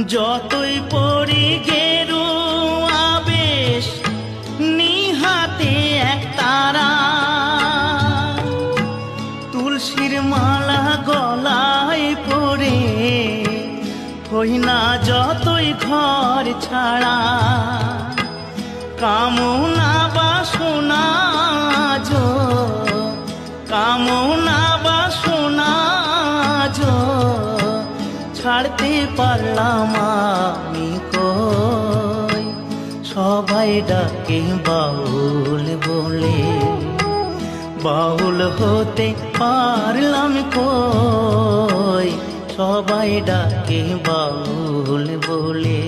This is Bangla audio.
যতই পড়ি গেরুয়া বেশ নিহাতে এক তারা, তুলসীর মালা গলায় পরে হই না যতই ঘর ছাড়া। কামনা বাসনা কামনা বাসনা ছাড়তে পারলাম আমি কই, সবাই ডাকে বাউল বলে, বাউল হতে পারলাম কই, সবাই ডাকে বাউল বলে।